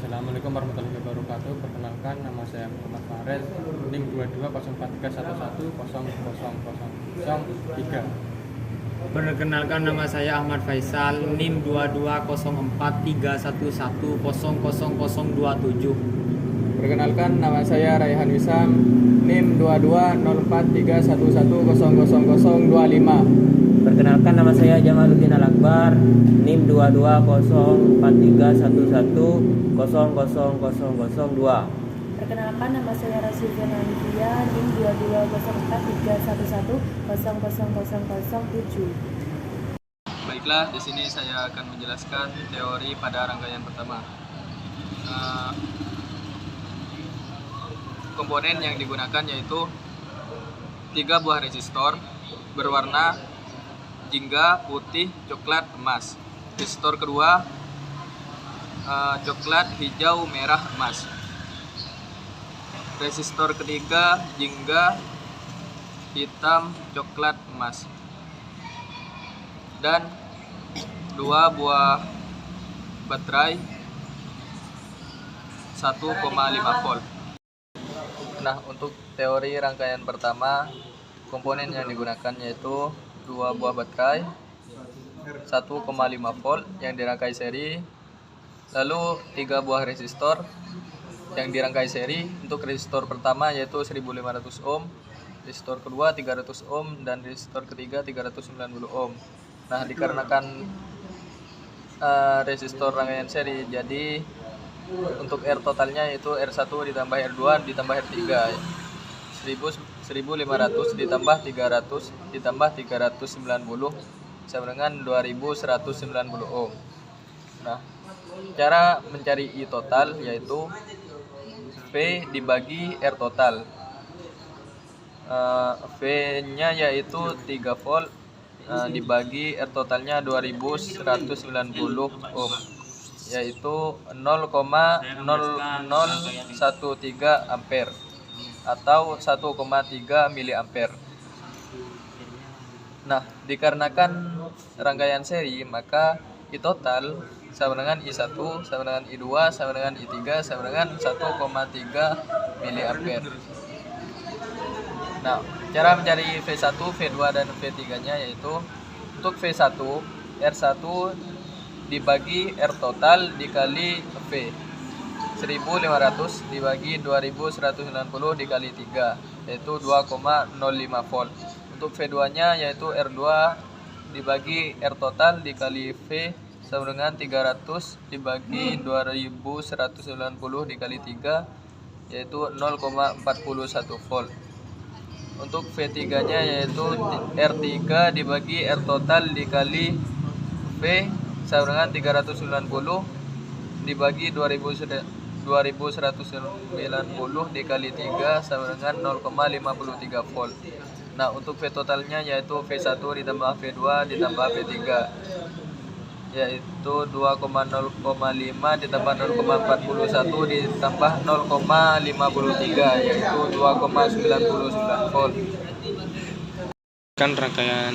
Assalamualaikum warahmatullahi wabarakatuh. Perkenalkan, nama saya Muhammad Fares, NIM 220431110003. Perkenalkan, nama saya Ahmad Faisal, NIM 220431110027. Perkenalkan, nama saya Raihan Wisam, NIM 220431110025. Perkenalkan, nama saya Jamaluddin Al-Akbar, NIM 220431100002. Perkenalkan, nama saya Rasyidin Anifia, NIM 220431110007. Baiklah, di sini saya akan menjelaskan teori pada rangkaian pertama. Komponen yang digunakan yaitu 3 buah resistor berwarna jingga, putih, coklat, emas. Resistor kedua coklat, hijau, merah, emas. Resistor ketiga jingga, hitam, coklat, emas. Dan 2 buah baterai 1,5 volt. Nah, untuk teori rangkaian pertama, komponen yang digunakan yaitu 2 buah baterai 1,5 volt yang dirangkai seri, lalu 3 buah resistor yang dirangkai seri. Untuk resistor pertama yaitu 1500 ohm, resistor kedua 300 ohm, dan resistor ketiga 390 ohm. Nah, dikarenakan resistor rangkaian seri, jadi untuk R totalnya yaitu R1 ditambah R2 ditambah R3, 1500 ditambah 300 ditambah 390 sama dengan 2190 ohm. Nah, cara mencari I total yaitu V dibagi R total. V nya yaitu 3 volt dibagi R totalnya 2190 ohm, yaitu 0,0013 ampere atau 1,3 miliampere. Nah, dikarenakan rangkaian seri, maka I total sama dengan I1 sama dengan I2 sama dengan I3 sama dengan 1,3 miliampere. Nah, cara mencari V1, V2 dan V3 nya yaitu untuk V1 R1 dibagi R total dikali V, 1500 dibagi 2190 dikali 3, yaitu 2,05 volt. Untuk V2 nya yaitu R2 dibagi R total dikali V sama dengan 300 dibagi 2190 dikali 3, yaitu 0,41 volt. Untuk V3 nya yaitu R3 dibagi R total dikali V sama dengan 390 dibagi 2190 dikali 3 sama dengan 0,53 volt. Nah, untuk V totalnya yaitu V1 ditambah V2 ditambah V3, yaitu 2,05 ditambah 0,41 ditambah 0,53, yaitu 2,99 volt. Kan rangkaian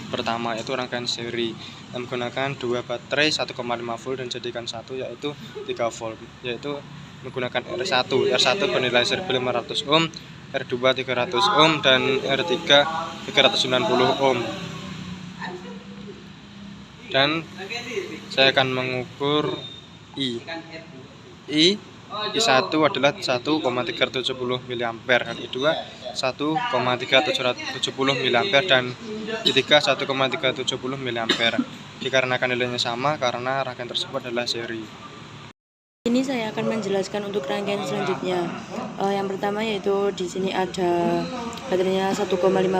pertama itu rangkaian seri yang menggunakan 2 baterai 1,5 volt dan jadikan satu yaitu 3 volt, yaitu menggunakan R1 bernilai 1500 ohm, R2 300 ohm, dan R3 390 ohm. Dan saya akan mengukur I1 adalah 1,370 mA, dan I2 1,370 mA, dan I3 1,370 mA. Dikarenakan nilainya sama karena rangkaian tersebut adalah seri. Ini saya akan menjelaskan untuk rangkaian selanjutnya. Yang pertama yaitu di sini ada baterainya 1,5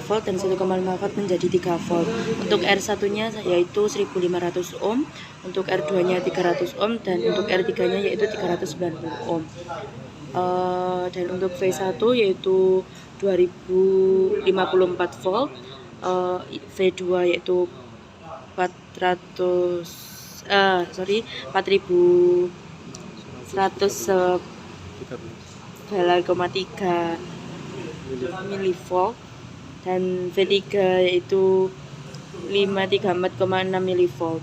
volt dan 1,5 volt menjadi 3 volt. Untuk R1-nya yaitu 1500 ohm, untuk R2-nya 300 ohm, dan untuk R3-nya yaitu 390 ohm. Dan untuk V1 yaitu 2054 volt, V2 yaitu 4100,3 milivolt, dan V3 yaitu 534,6 milivolt.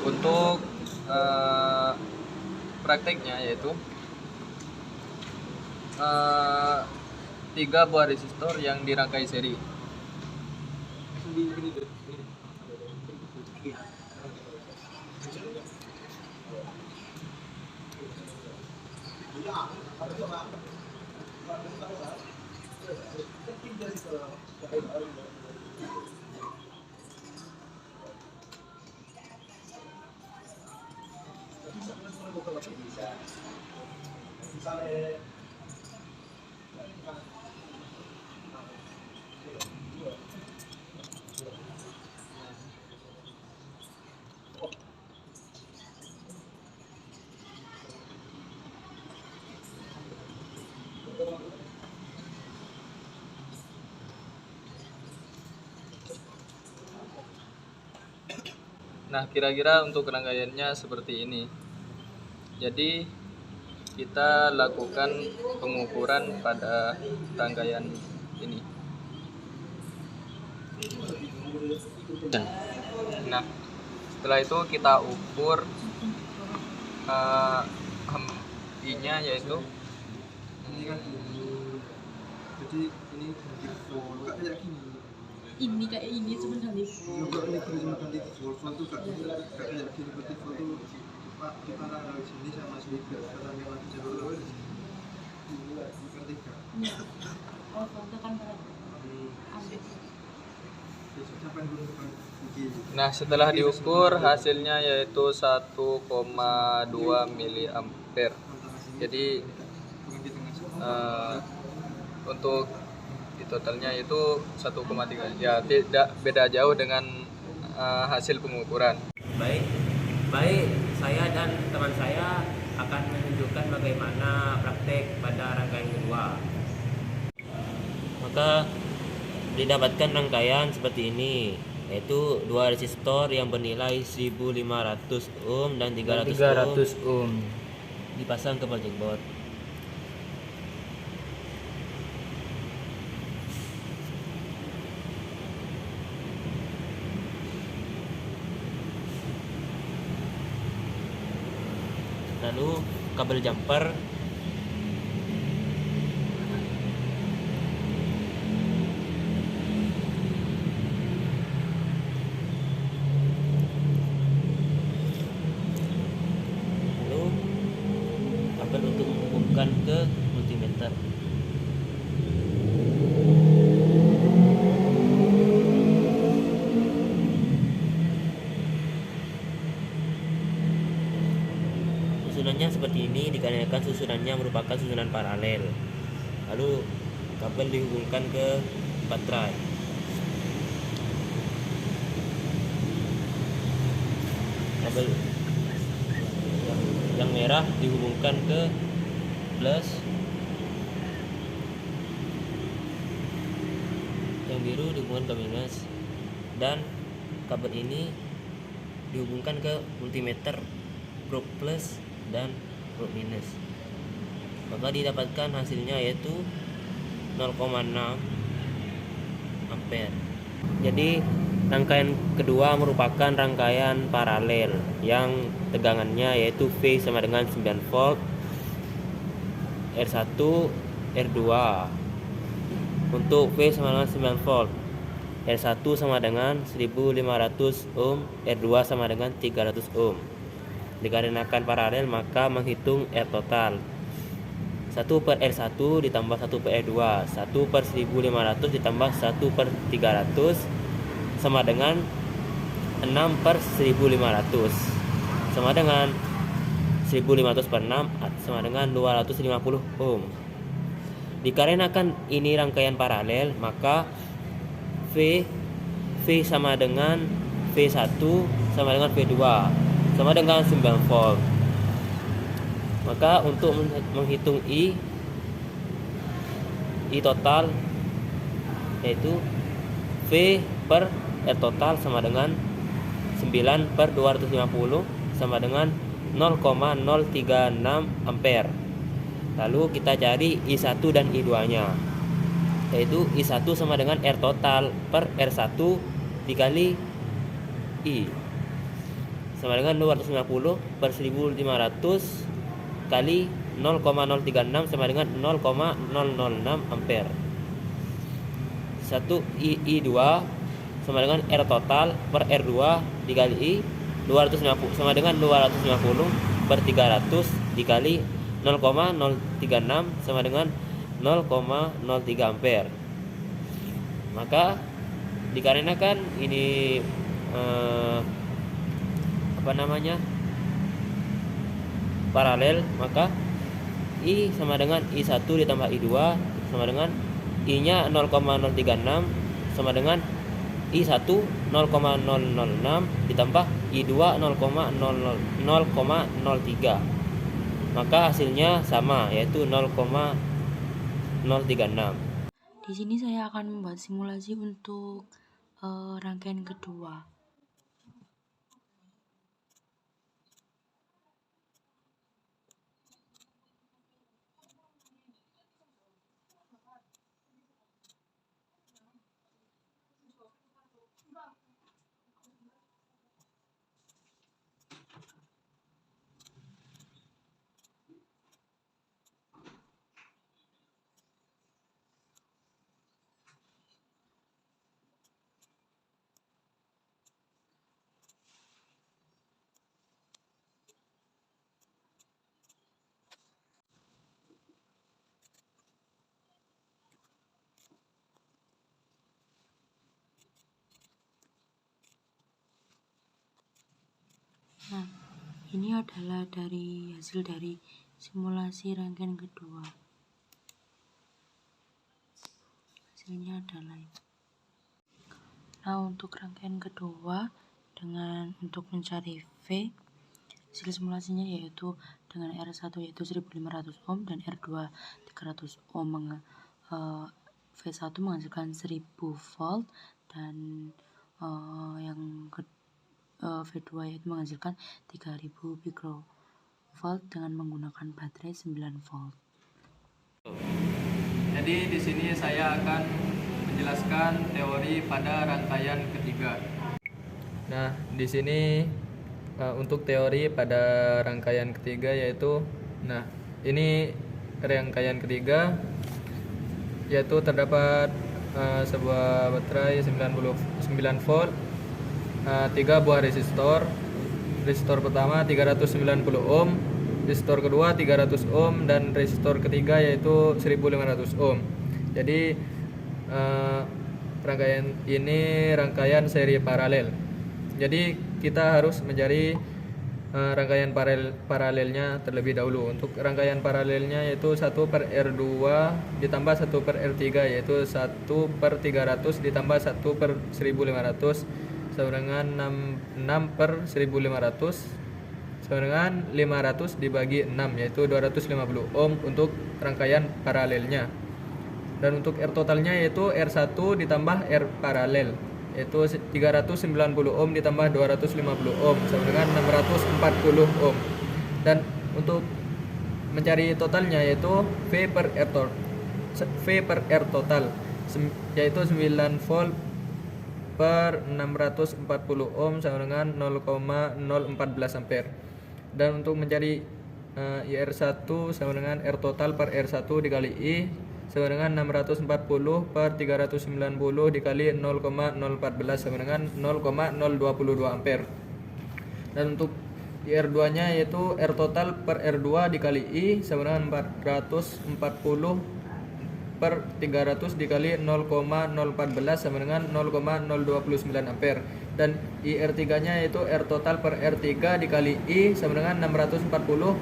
Untuk prakteknya yaitu 3 buah resistor yang dirangkai seri. Nah, kira-kira untuk rangkaiannya seperti ini. Jadi, kita lakukan pengukuran pada rangkaian ini. Nah, setelah itu kita ukur I-nya yaitu jadi ini ganti volt kayak gini. Ini kayak ini cuma ganti Kalau ini cuma ganti volt tuh kayak gini, berarti volt tuh di paralel sini sama sini karena memang jalur di sini. Ngerti gak? Oh, foto kan berat. Sampai dulu begini. Nah, setelah diukur hasilnya yaitu 1,2 miliampere. Jadi untuk di totalnya itu 1,3. Ya, tidak beda jauh dengan hasil pengukuran. Baik, saya dan teman saya akan menunjukkan bagaimana praktek pada rangkaian kedua. Maka didapatkan rangkaian seperti ini, yaitu 2 resistor yang bernilai 1500 ohm dan 300 ohm dipasang ke logic board. Lalu kabel jumper untuk menghubungkan ke multimeter. Susunannya seperti ini dikarenakan susunannya merupakan susunan paralel. Lalu kabel dihubungkan ke baterai. Kabel yang merah dihubungkan ke plus, yang biru dihubungkan ke minus, dan kabel ini dihubungkan ke multimeter probe plus dan probe minus. Maka didapatkan hasilnya yaitu 0,6 ampere. Jadi rangkaian kedua merupakan rangkaian paralel yang tegangannya yaitu V sama dengan 9 volt, R1, R2. Untuk V sama dengan 9 volt, R1 sama dengan 1500 ohm, R2 sama dengan 300 ohm. Dikarenakan paralel maka menghitung R total. 1 per R1 ditambah 1 per R2, 1 per 1500 ditambah 1 per 300 sama dengan 6 per 1500 sama dengan 1500 per 6 sama dengan 250 ohm. Dikarenakan ini rangkaian paralel maka V sama dengan V1 sama dengan V2 sama dengan 9 volt. Maka untuk menghitung I total yaitu V per R total sama dengan 9 per 250 sama dengan 0,036 ampere. Lalu kita cari I1 dan I2 nya, yaitu I1 sama dengan R total per R1 dikali I sama dengan 250 per 1500 kali 0,036 sama dengan 0,006 ampere. 1 I2 sama dengan R total per R2 dikali I 250 sama dengan 250 per 300 dikali 0,036 sama dengan 0,03 ampere. Maka dikarenakan ini paralel, maka I sama dengan I1 ditambah I2 sama dengan I nya 0,036 sama dengan I1 0,006 ditambah I2 0,03, maka hasilnya sama, yaitu 0,036. Di sini saya akan membuat simulasi untuk rangkaian kedua. Nah, ini adalah hasil dari simulasi rangkaian kedua. Hasilnya adalah ini. Nah, untuk rangkaian kedua untuk mencari V, hasil simulasinya yaitu dengan R1 yaitu 1500 ohm dan R2 300 ohm. V1 menghasilkan 1000 volt dan V2 yaitu menghasilkan 3000 mikrovolt dengan menggunakan baterai 9 volt. Jadi di sini saya akan menjelaskan teori pada rangkaian ketiga. Nah, di sini untuk teori pada rangkaian ketiga yaitu, ini rangkaian ketiga yaitu terdapat sebuah baterai 9 volt, 3 buah resistor pertama 390 ohm, resistor kedua 300 ohm, dan resistor ketiga yaitu 1500 ohm. Jadi rangkaian ini rangkaian seri paralel. Jadi kita harus mencari rangkaian paralelnya terlebih dahulu. Untuk rangkaian paralelnya yaitu 1 per R2 ditambah 1 per R3, yaitu 1 per 300 ditambah 1 per 1500 sama dengan 6 per 1500 sama dengan 500 dibagi 6, yaitu 250 ohm untuk rangkaian paralelnya. Dan untuk R totalnya yaitu R1 ditambah R paralel, yaitu 390 ohm ditambah 250 ohm sama dengan 640 ohm. Dan untuk mencari totalnya yaitu V per R total yaitu 9 volt per 640 ohm sama dengan 0,014 ampere. Dan untuk mencari IR1 sama dengan R total per R1 dikali I sama dengan 640 per 390 dikali 0,014 sama dengan 0,022 ampere. Dan untuk IR2 nya yaitu R total per R2 dikali I sama dengan 440 per 300 dikali 0,014 sama dengan 0,029 ampere. Dan IR3 nya yaitu R total per R3 dikali I sama dengan 640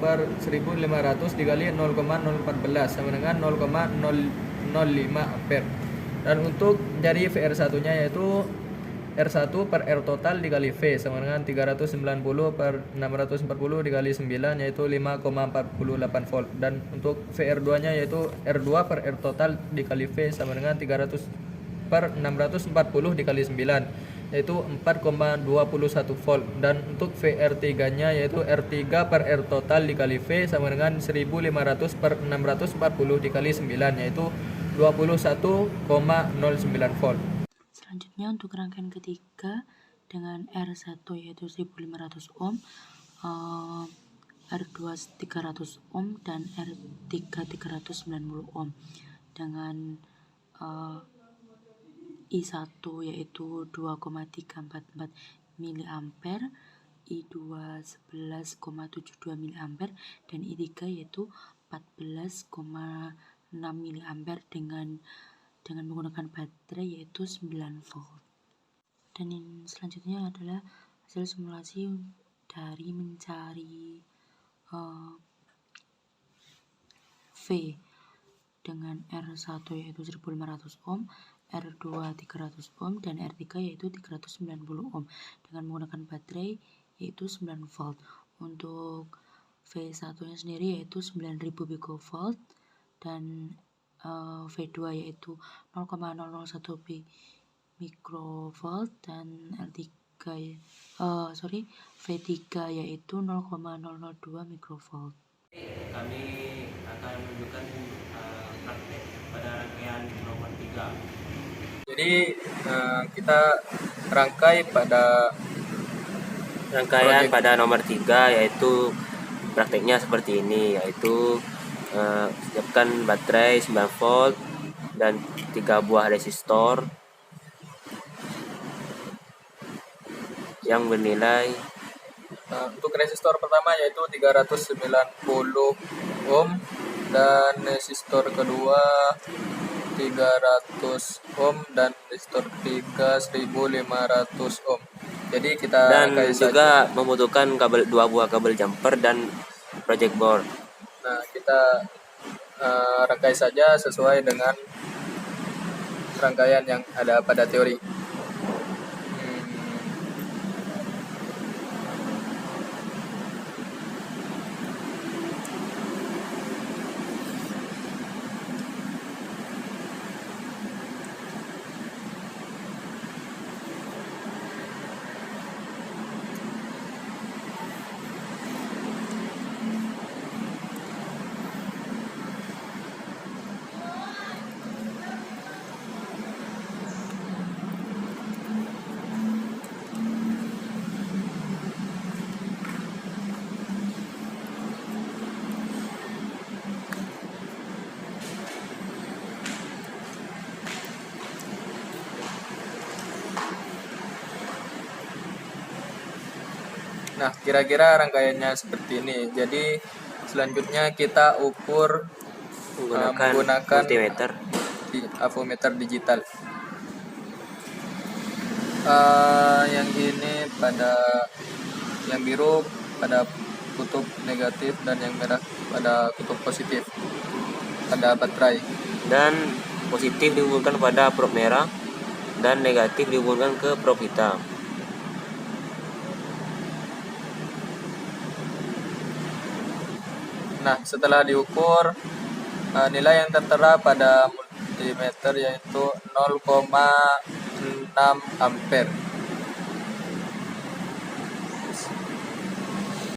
per 1500 dikali 0,014 sama dengan 0,005 ampere. Dan untuk mencari VR1 nya yaitu R1 per R total dikali V sama dengan 390 per 640 dikali 9, yaitu 5,48 volt. Dan untuk VR2 nya yaitu R2 per R total dikali V sama dengan 300 per 640 dikali 9, yaitu 4,21 volt. Dan untuk VR3 nya yaitu R3 per R total dikali V sama dengan 1500 per 640 dikali 9, yaitu 21,09 volt. Selanjutnya untuk rangkaian ketiga dengan R1 yaitu 1500 ohm, R2 300 ohm dan R3 390 ohm dengan I1 yaitu 2,344 mA, I2 11,72 mA dan I3 yaitu 14,6 mA dengan menggunakan baterai yaitu 9 volt. Dan yang selanjutnya adalah hasil simulasi dari mencari V dengan R1 yaitu 1500 ohm, R2 300 ohm, dan R3 yaitu 390 ohm dengan menggunakan baterai yaitu 9 volt. Untuk V1 nya sendiri yaitu 9000 picovolt dan V2 yaitu 0,001 mikrovolt dan V3 yaitu 0,002 mikrovolt. Kami akan menunjukkan praktek pada rangkaian nomor 3. Jadi kita rangkai pada Rangkaian pada nomor 3 yaitu prakteknya seperti ini, yaitu siapkan baterai 9 volt dan 3 buah resistor yang bernilai untuk resistor pertama yaitu 390 ohm dan resistor kedua 300 ohm dan resistor ketiga 1500 ohm. Jadi kita dan rangkai juga saja. membutuhkan 2 buah kabel jumper dan project board. Nah, kita rangkai saja sesuai dengan rangkaian yang ada pada teori. Nah, kira-kira rangkaiannya seperti ini. Jadi selanjutnya kita ukur menggunakan multimeter. avometer digital. Yang ini yang biru pada kutub negatif dan yang merah pada kutub positif pada baterai. Dan positif dihubungkan pada probe merah dan negatif dihubungkan ke probe hitam. Nah, setelah diukur, nilai yang tertera pada multimeter yaitu 0,6 ampere.